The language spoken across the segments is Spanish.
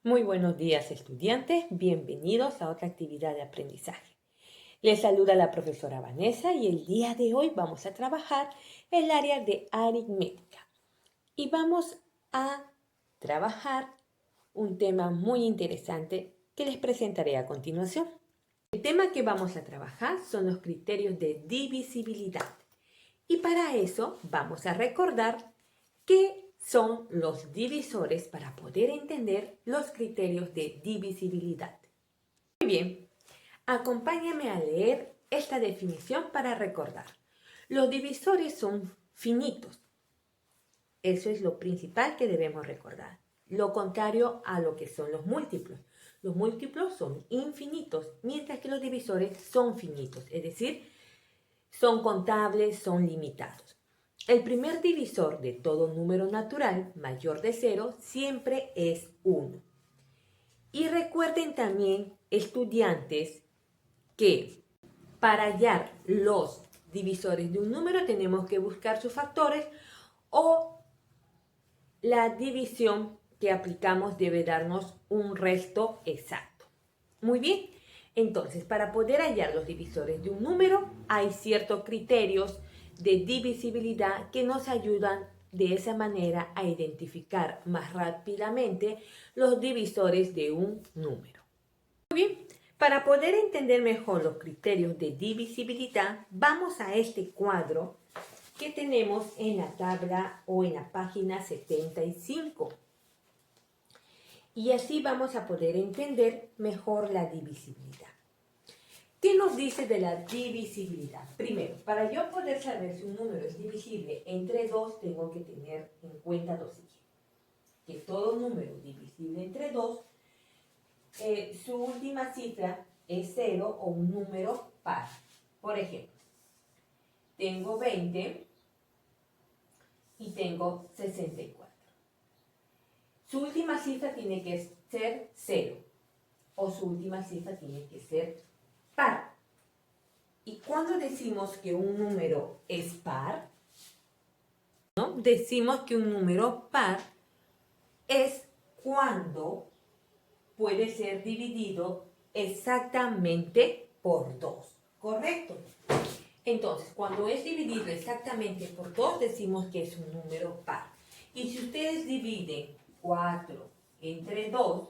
Muy buenos días, estudiantes. Bienvenidos a otra actividad de aprendizaje. Les saluda la profesora Vanessa y el día de hoy vamos a trabajar el área de aritmética. Y vamos a trabajar un tema muy interesante que les presentaré a continuación. El tema que vamos a trabajar son los criterios de divisibilidad. Y para eso vamos a recordar que son los divisores para poder entender los criterios de divisibilidad. Muy bien, acompáñame a leer esta definición para recordar. Los divisores son finitos. Eso es lo principal que debemos recordar. Lo contrario a lo que son los múltiplos. Los múltiplos son infinitos, mientras que los divisores son finitos, es decir, son contables, son limitados. El primer divisor de todo número natural mayor de 0 siempre es 1. Y recuerden también, estudiantes, que para hallar los divisores de un número tenemos que buscar sus factores o la división que aplicamos debe darnos un resto exacto. Muy bien, entonces para poder hallar los divisores de un número hay ciertos criterios de divisibilidad que nos ayudan de esa manera a identificar más rápidamente los divisores de un número. Muy bien, para poder entender mejor los criterios de divisibilidad, vamos a este cuadro que tenemos en la tabla o en la página 75. Y así vamos a poder entender mejor la divisibilidad. ¿Qué nos dice de la divisibilidad? Primero, para yo poder saber si un número es divisible entre 2, tengo que tener en cuenta lo siguiente. Que todo número divisible entre 2, su última cifra es 0 o un número par. Por ejemplo, tengo 20 y tengo 64. Su última cifra tiene que ser 0 o su última cifra tiene que ser par. ¿Y cuándo decimos que un número es par? ¿No? Decimos que un número par es cuando puede ser dividido exactamente por 2, ¿correcto? Entonces, cuando es dividido exactamente por 2, decimos que es un número par. Y si ustedes dividen 4 entre 2,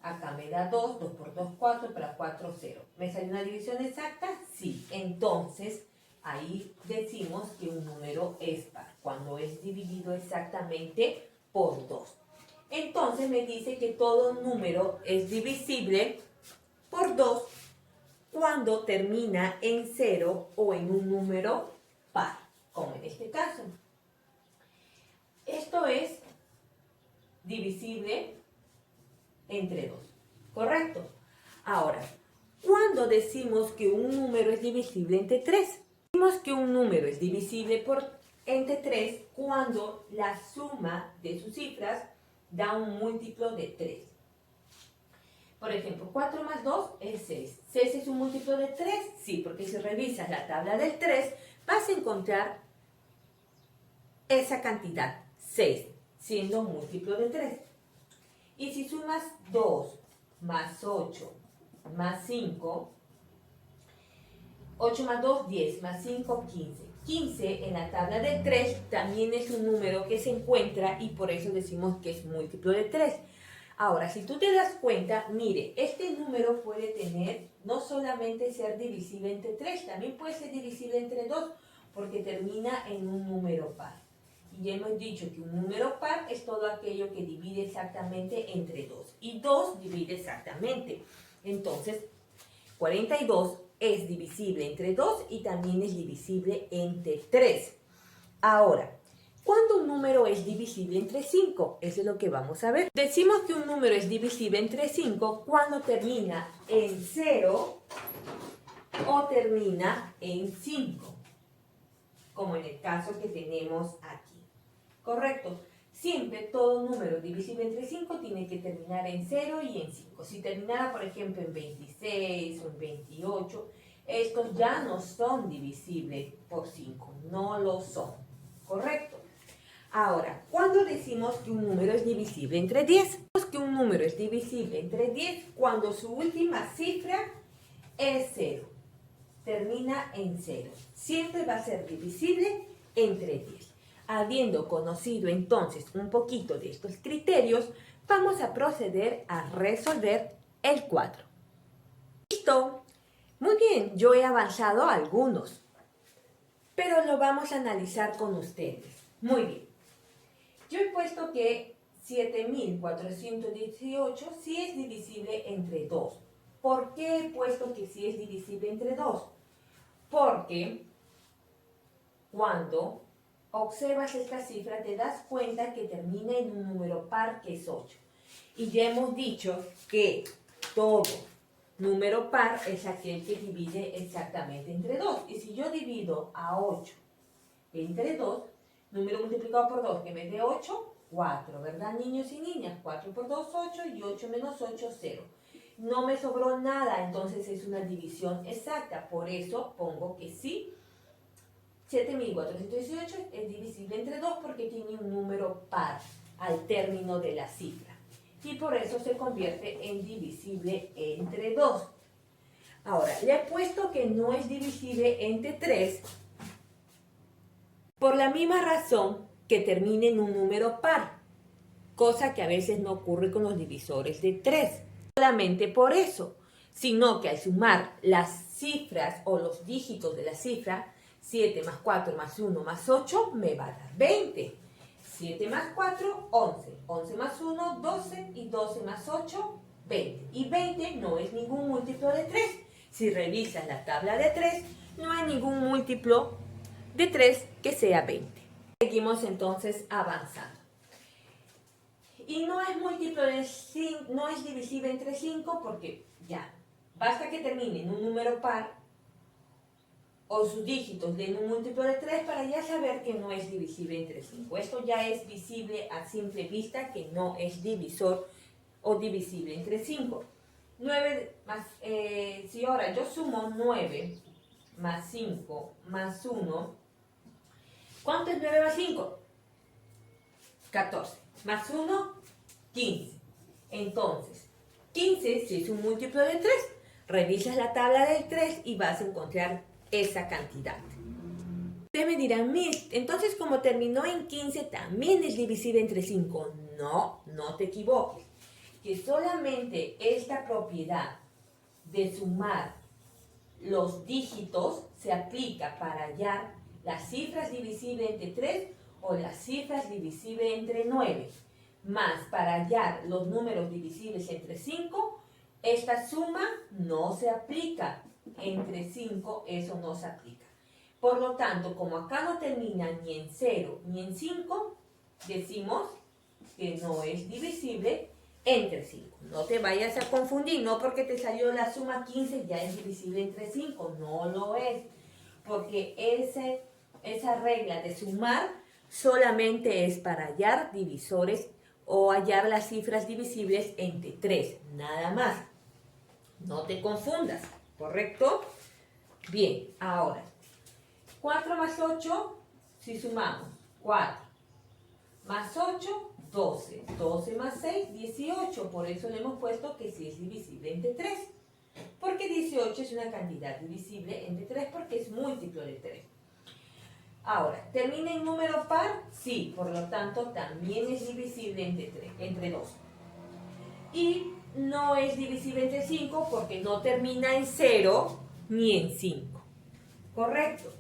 acá me da 2, 2 por 2, 4, para 4, 0. ¿Me sale una división exacta? Sí. Entonces, ahí decimos que un número es par, cuando es dividido exactamente por 2. Entonces me dice que todo número es divisible por 2 cuando termina en 0 o en un número par, como en este caso. Esto es divisible entre 2, ¿correcto? Ahora, ¿cuándo decimos que un número es divisible entre 3? Decimos que un número es divisible entre 3 cuando la suma de sus cifras da un múltiplo de 3. Por ejemplo, 4 más 2 es 6. ¿6 es un múltiplo de 3? Sí, porque si revisas la tabla del 3, vas a encontrar esa cantidad, 6, siendo un múltiplo de 3. Y si sumas 2 más 8 más 5, 8 más 2, 10, más 5, 15. 15 en la tabla del 3 también es un número que se encuentra y por eso decimos que es múltiplo de 3. Ahora, si tú te das cuenta, mire, este número puede tener, no solamente ser divisible entre 3, también puede ser divisible entre 2, porque termina en un número par. Y ya hemos dicho que un número par es todo aquello que divide exactamente entre 2. Y 2 divide exactamente. Entonces, 42 es divisible entre 2 y también es divisible entre 3. Ahora, ¿cuándo un número es divisible entre 5? Eso es lo que vamos a ver. Decimos que un número es divisible entre 5 cuando termina en 0 o termina en 5, como en el caso que tenemos aquí. ¿Correcto? Siempre todo número divisible entre 5 tiene que terminar en 0 y en 5. Si terminara, por ejemplo, en 26 o en 28, estos ya no son divisibles por 5, no lo son. ¿Correcto? Ahora, ¿cuándo decimos que un número es divisible entre 10? Decimos que un número es divisible entre 10 cuando su última cifra es 0. Termina en 0. Siempre va a ser divisible entre 10. Habiendo conocido entonces un poquito de estos criterios, vamos a proceder a resolver el cuadro. ¿Listo? Muy bien, yo he avanzado algunos, pero lo vamos a analizar con ustedes. Muy bien. Yo he puesto que 7418 sí es divisible entre 2. ¿Por qué he puesto que sí es divisible entre 2? Porque cuando observas esta cifra te das cuenta que termina en un número par que es 8. Y ya hemos dicho que todo número par es aquel que divide exactamente entre 2. Y si yo divido a 8 entre 2, número multiplicado por 2 que me dé 8, 4, ¿verdad, niños y niñas? 4 por 2, 8 y 8 menos 8, 0. No me sobró nada, entonces es una división exacta. Por eso pongo que sí, 7418 es divisible entre 2 porque tiene un número par al término de la cifra. Y por eso se convierte en divisible entre 2. Ahora, le he puesto que no es divisible entre 3 por la misma razón que termina en un número par, cosa que a veces no ocurre con los divisores de 3. Solamente por eso, sino que al sumar las cifras o los dígitos de la cifra, 7 más 4 más 1 más 8 me va a dar 20. 7 más 4, 11. 11 más 1, 12. Y 12 más 8, 20. Y 20 no es ningún múltiplo de 3. Si revisas la tabla de 3, no hay ningún múltiplo de 3 que sea 20. Seguimos entonces avanzando. Y no es múltiplo de 5, no es divisible entre 5 porque ya, basta que termine en un número par o sus dígitos den un múltiplo de 3 para ya saber que no es divisible entre 5. Esto ya es visible a simple vista que no es divisor o divisible entre 5. 9 más, si ahora yo sumo 9 más 5 más 1, ¿cuánto es 9 más 5? 14. Más 1, 15. Entonces, 15 si es un múltiplo de 3, revisas la tabla del 3 y vas a encontrar esa cantidad. Ustedes me dirán, Miss, entonces como terminó en 15, ¿también es divisible entre 5? No, no te equivoques. Que solamente esta propiedad de sumar los dígitos se aplica para hallar las cifras divisibles entre 3 o las cifras divisibles entre 9. Más para hallar los números divisibles entre 5, esta suma no se aplica. Entre 5 eso no se aplica. Por lo tanto, como acá no termina ni en 0 ni en 5, decimos que no es divisible entre 5. No te vayas a confundir, no porque te salió la suma 15 ya es divisible entre 5, no lo es. Porque esa regla de sumar solamente es para hallar divisores o hallar las cifras divisibles entre 3, nada más. No te confundas, ¿correcto? Bien, ahora, 4 más 8, si sumamos, 4 más 8, 12. 12 más 6, 18. Por eso le hemos puesto que sí es divisible entre 3. Porque 18 es una cantidad divisible entre 3 porque es múltiplo de 3. Ahora, ¿termina en número par? Sí, por lo tanto también es divisible entre 2. Y no es divisible entre 5 porque no termina en 0 ni en 5. ¿Correcto?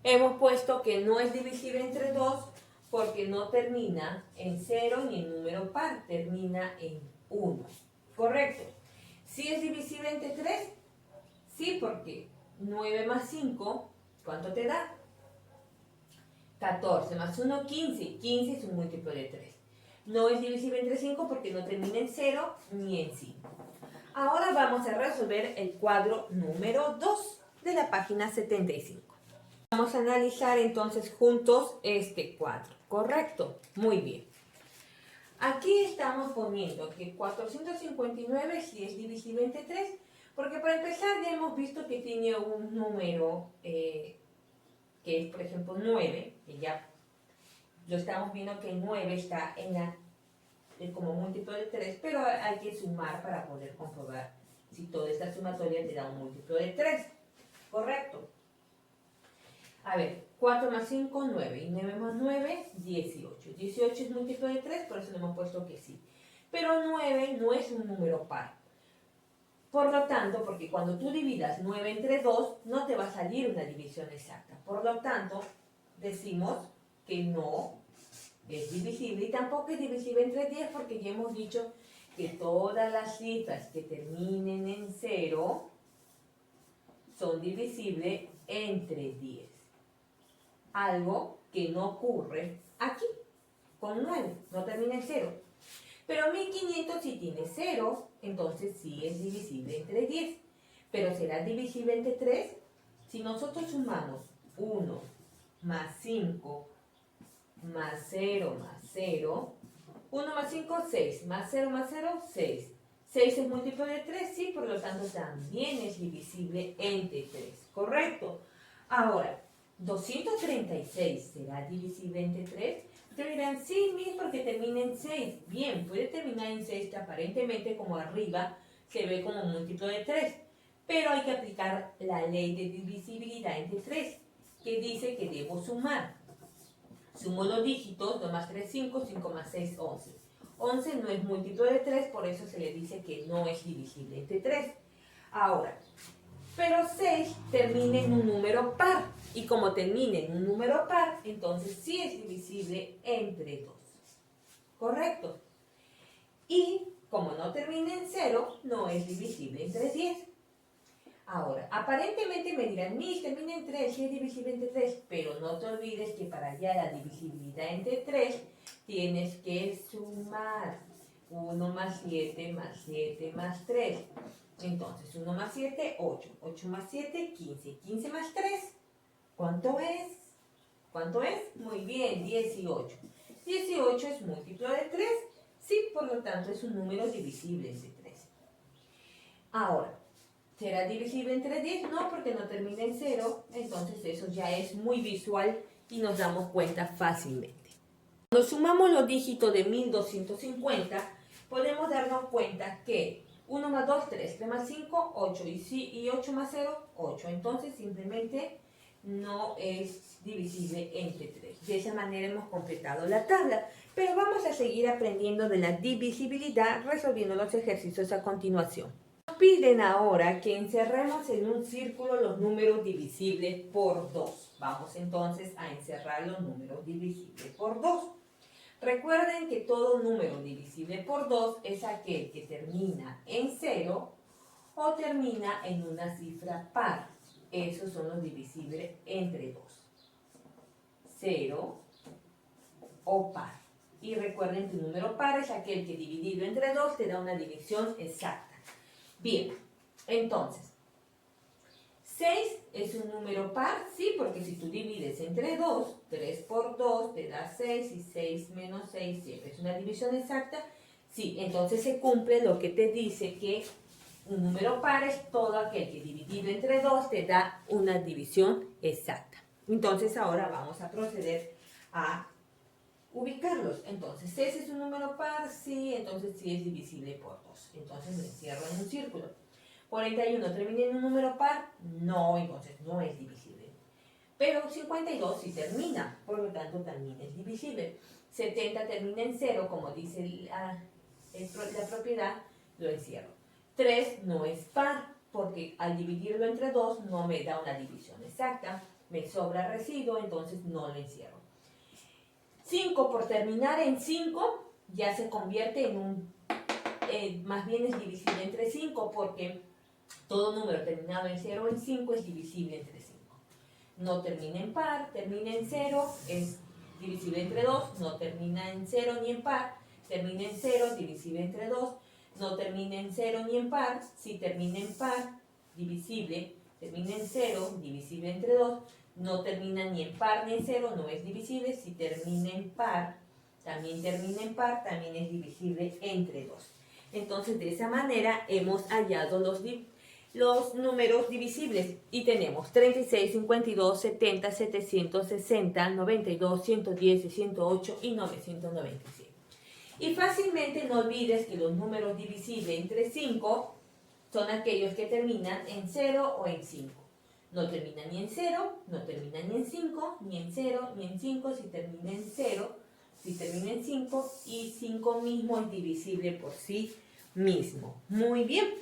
Hemos puesto que no es divisible entre 2 porque no termina en 0 ni en número par, termina en 1. ¿Correcto? ¿Sí es divisible entre 3? Sí, porque 9 más 5, ¿cuánto te da? 14 más 1, 15. 15 es un múltiplo de 3. No es divisible entre 5 porque no termina en 0 ni en 5. Ahora vamos a resolver el cuadro número 2 de la página 75. Vamos a analizar entonces juntos este cuadro, ¿correcto? Muy bien. Aquí estamos poniendo que 459 sí es divisible entre 3 Porque para empezar ya hemos visto que tiene un número que es, por ejemplo, 9, y ya lo estamos viendo que el 9 está como múltiplo de 3, pero hay que sumar para poder comprobar si toda esta sumatoria te da un múltiplo de 3. ¿Correcto? A ver, 4 más 5, 9. Y 9 más 9, 18. 18 es múltiplo de 3, por eso le hemos puesto que sí. Pero 9 no es un número par. Por lo tanto, porque cuando tú dividas 9 entre 2, no te va a salir una división exacta. Por lo tanto, decimos que no es divisible y tampoco es divisible entre 10 porque ya hemos dicho que todas las cifras que terminen en 0 son divisibles entre 10. Algo que no ocurre aquí con 9, no termina en 0. Pero 1500 sí tiene 0, entonces sí es divisible entre 10. Pero será divisible entre 3 si nosotros sumamos 1 más 5 más 0 más 0. 1 más 5, 6. Más 0 más 0, 6. 6 es múltiplo de 3, sí, por lo tanto también es divisible entre 3. ¿Correcto? Ahora, 236 será divisible entre 3. Ustedes dirán, sí, Miss, porque termina en 6. Bien, puede terminar en 6, que aparentemente como arriba se ve como múltiplo de 3. Pero hay que aplicar la ley de divisibilidad entre 3, que dice que debo sumar. Sumo los dígitos, 2 más 3, 5, 5 más 6, 11. 11 no es múltiplo de 3, por eso se le dice que no es divisible entre 3. Ahora, pero 6 termina en un número par. Y como termina en un número par, entonces sí es divisible entre 2. ¿Correcto? Y como no termina en 0, no es divisible entre 10. Ahora, aparentemente me dirán, Miss, termina en 3, sí es divisible entre 3, pero no te olvides que para hallar la divisibilidad entre 3, tienes que sumar 1 más 7 más 7 más 3. Entonces, 1 más 7, 8. 8 más 7, 15. 15 más 3, ¿cuánto es? ¿Cuánto es? Muy bien, 18. 18 es múltiplo de 3, sí, por lo tanto es un número divisible entre 3. Ahora, ¿será divisible entre 10? No, porque no termina en 0, entonces eso ya es muy visual y nos damos cuenta fácilmente. Cuando sumamos los dígitos de 1250, podemos darnos cuenta que 1 más 2, 3, 3 más 5, 8, y 8 más 0, 8. Entonces simplemente no es divisible entre 3. De esa manera hemos completado la tabla, pero vamos a seguir aprendiendo de la divisibilidad resolviendo los ejercicios a continuación. Nos piden ahora que encerremos en un círculo los números divisibles por 2. Vamos entonces a encerrar los números divisibles por 2. Recuerden que todo número divisible por 2 es aquel que termina en 0 o termina en una cifra par. Esos son los divisibles entre 2. 0 o par. Y recuerden que un número par es aquel que dividido entre 2 te da una división exacta. Bien, entonces, 6 es un número par, sí, porque si tú divides entre 2, 3 por 2 te da 6 y 6 menos 6 siempre es una división exacta. Sí, entonces se cumple lo que te dice que un número par es todo aquel que dividido entre 2 te da una división exacta. Entonces ahora vamos a proceder a ubicarlos. Entonces, 6 es un número par, sí, entonces sí es divisible por 2. Entonces lo encierro en un círculo. 41 termina en un número par, no, entonces no es divisible. Pero 52 sí termina, por lo tanto también es divisible. 70 termina en 0, como dice la propiedad, lo encierro. 3 no es par, porque al dividirlo entre 2 no me da una división exacta. Me sobra residuo, entonces no lo encierro. 5 por terminar en 5 ya se convierte en un, más bien es divisible entre 5 porque todo número terminado en 0 o en 5 es divisible entre 5. No termina en par, termina en 0, es divisible entre 2, no termina en 0 ni en par, termina en 0, divisible entre 2, no termina en 0 ni en par, si termina en par, divisible, termina en 0, divisible entre 2, no termina ni en par ni en 0, no es divisible, si termina en par, también termina en par, también es divisible entre 2. Entonces, de esa manera hemos hallado los números divisibles y tenemos 36, 52, 70, 760, 92, 110, 108 y 997. Y fácilmente no olvides que los números divisibles entre 5 son aquellos que terminan en 0 o en 5. No terminan ni en 0, no terminan ni en 5, ni en 0, ni en 5, si termina en 0, si termina en 5 y 5 mismo es divisible por sí mismo. Muy bien.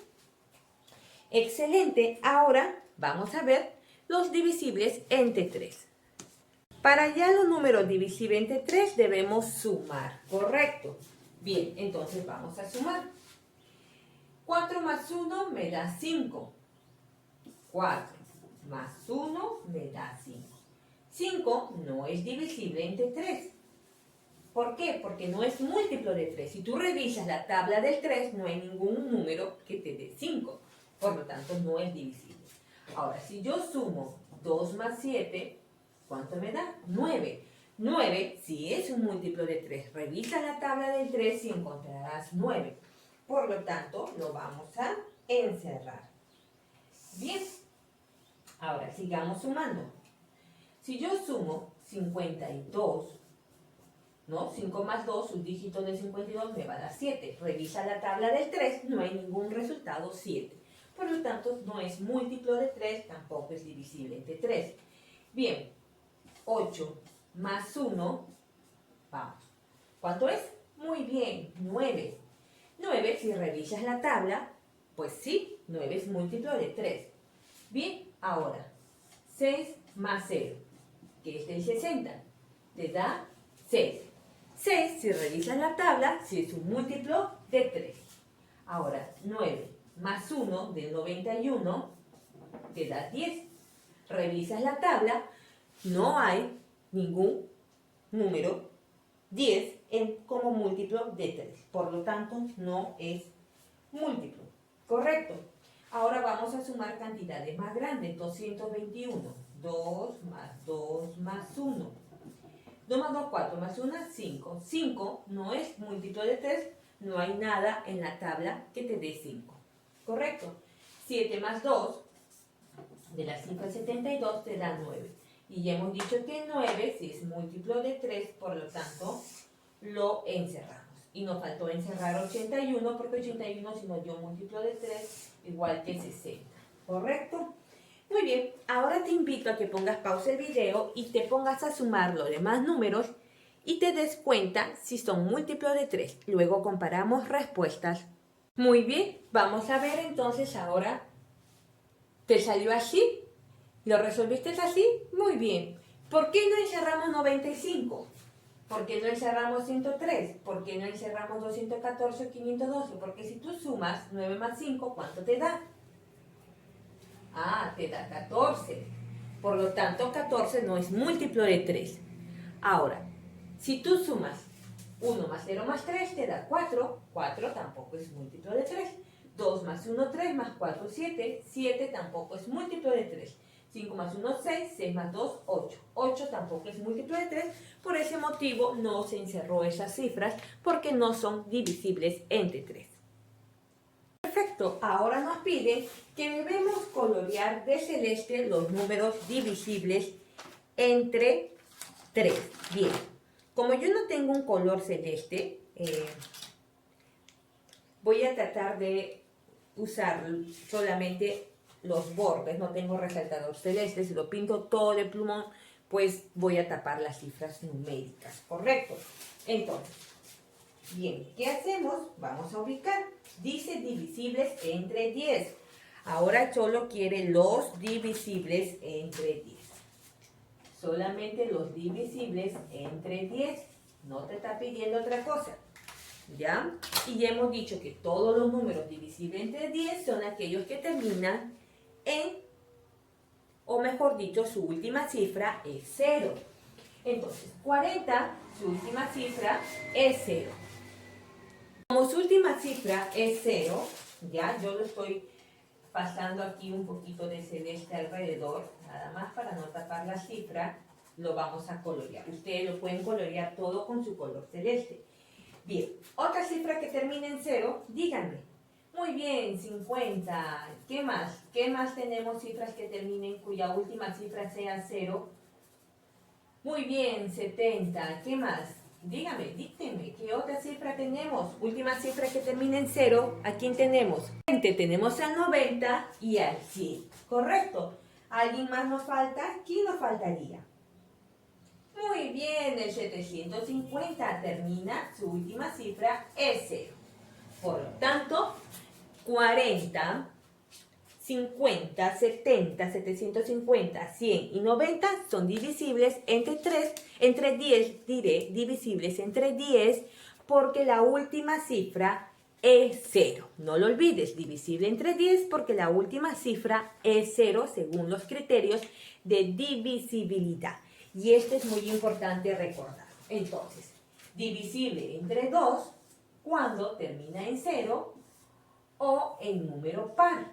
Excelente. Ahora vamos a ver los divisibles entre 3. Para hallar los números divisibles entre 3 debemos sumar, ¿correcto? Bien, entonces vamos a sumar. 4 más 1 me da 5. 4 más 1 me da 5. 5 no es divisible entre 3. ¿Por qué? Porque no es múltiplo de 3. Si tú revisas la tabla del 3, no hay ningún número que te dé 5. Por lo tanto, no es divisible. Ahora, si yo sumo 2 más 7, ¿cuánto me da? 9. 9 sí es un múltiplo de 3. Revisa la tabla del 3 y encontrarás 9. Por lo tanto, lo vamos a encerrar. Bien. Ahora, sigamos sumando. Si yo sumo 52, ¿no? 5 más 2, un dígito de 52 me va a dar 7. Revisa la tabla del 3, no hay ningún resultado 7. Por lo tanto, no es múltiplo de 3, tampoco es divisible entre 3. Bien, 8 más 1, vamos. ¿Cuánto es? Muy bien, 9. 9, si revisas la tabla, pues sí, 9 es múltiplo de 3. Bien, ahora, 6 más 0, que es del 60, te da 6. 6, si revisas la tabla, sí es un múltiplo de 3. Ahora, 9 más 1 del 91 te da 10. Revisas la tabla, no hay ningún número 10 como múltiplo de 3. Por lo tanto, no es múltiplo. ¿Correcto? Ahora vamos a sumar cantidades más grandes. 221. 2 más 2 más 1. 2 más 2, 4 más 1, 5. 5 no es múltiplo de 3, no hay nada en la tabla que te dé 5. ¿Correcto? 7 más 2 de la cifra 72 te da 9. Y ya hemos dicho que 9 si es múltiplo de 3, por lo tanto lo encerramos. Y nos faltó encerrar 81 porque 81 si nos dio múltiplo de 3 igual que 60. ¿Correcto? Muy bien, ahora te invito a que pongas pausa el video y te pongas a sumar los demás números y te des cuenta si son múltiplos de 3. Luego comparamos respuestas. Muy bien, vamos a ver entonces ahora. ¿Te salió así? ¿Lo resolviste así? Muy bien. ¿Por qué no encerramos 95? ¿Por qué no encerramos 103? ¿Por qué no encerramos 214 o 512? Porque si tú sumas 9 más 5, ¿cuánto te da? Ah, te da 14. Por lo tanto, 14 no es múltiplo de 3. Ahora, si tú sumas 1 más 0 más 3, te da 4. 4 tampoco es múltiplo de 3. 2 más 1, 3 más 4, 7. 7 tampoco es múltiplo de 3. 5 más 1, 6. 6 más 2, 8. 8 tampoco es múltiplo de 3. Por ese motivo no se encerró esas cifras porque no son divisibles entre 3. Perfecto, ahora nos pide que debemos colorear de celeste los números divisibles entre 3. Bien, como yo no tengo un color celeste, voy a tratar de usar solamente los bordes, no tengo resaltador celeste. Si lo pinto todo de plumón, pues voy a tapar las cifras numéricas, ¿correcto? Entonces, bien, ¿qué hacemos? Vamos a ubicar. Dice divisibles entre 10. Ahora solo quiere los divisibles entre 10. Solamente los divisibles entre 10. No te está pidiendo otra cosa. ¿Ya? Y ya hemos dicho que todos los números divisibles entre 10 son aquellos que terminan en, o mejor dicho, su última cifra es 0. Entonces, 40, su última cifra es 0. Como su última cifra es 0, ya, yo lo estoy pasando aquí un poquito de celeste alrededor, nada más para no tapar la cifra, lo vamos a colorear. Ustedes lo pueden colorear todo con su color celeste. Bien, otra cifra que termine en 0, díganme, Muy bien, 50. ¿Qué más? ¿Qué más tenemos cifras que terminen cuya última cifra sea 0? Muy bien, 70. ¿Qué más? Dígame, dícteme, ¿qué otra cifra tenemos? Última cifra que termine en 0. ¿A quién tenemos? Tenemos al 90 y al 100. ¿Correcto? ¿Alguien más nos falta? ¿Quién nos faltaría? Muy bien, el 750 termina, su última cifra es 0. Por lo tanto, 40, 50, 70, 750, 100 y 90 son divisibles entre 10, diré, divisibles entre 10 porque la última cifra es 0. No lo olvides, divisible entre 10 porque la última cifra es 0 según los criterios de divisibilidad. Y esto es muy importante recordar. Entonces, divisible entre 2 cuando termina en 0 o en número par.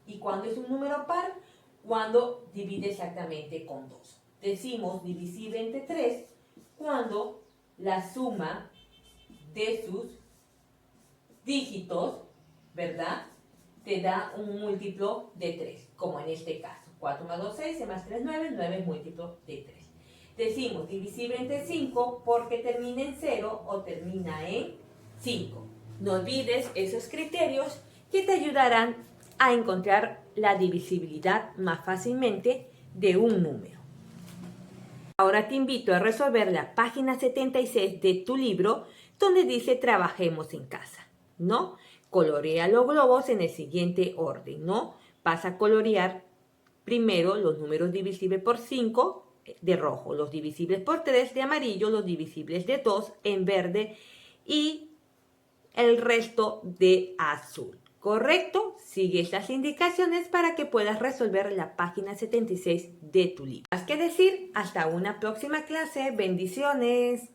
¿Y cuándo es un número par? Cuando divide exactamente con 2. Decimos divisible entre 3 cuando la suma de sus dígitos, ¿verdad?, te da un múltiplo de 3, como en este caso. 4 más 2, 6, más 3, 9, 9 es múltiplo de 3. Decimos divisible entre 5 porque termina en 0 o termina en 5. No olvides esos criterios que te ayudarán a encontrar la divisibilidad más fácilmente de un número. Ahora te invito a resolver la página 76 de tu libro donde dice trabajemos en casa, ¿no? Colorea los globos en el siguiente orden, ¿no? Vas a colorear primero los números divisibles por 5 de rojo, los divisibles por 3 de amarillo, los divisibles de 2 en verde y el resto de azul. ¿Correcto? Sigue estas indicaciones para que puedas resolver la página 76 de tu libro. Más que decir, hasta una próxima clase. Bendiciones.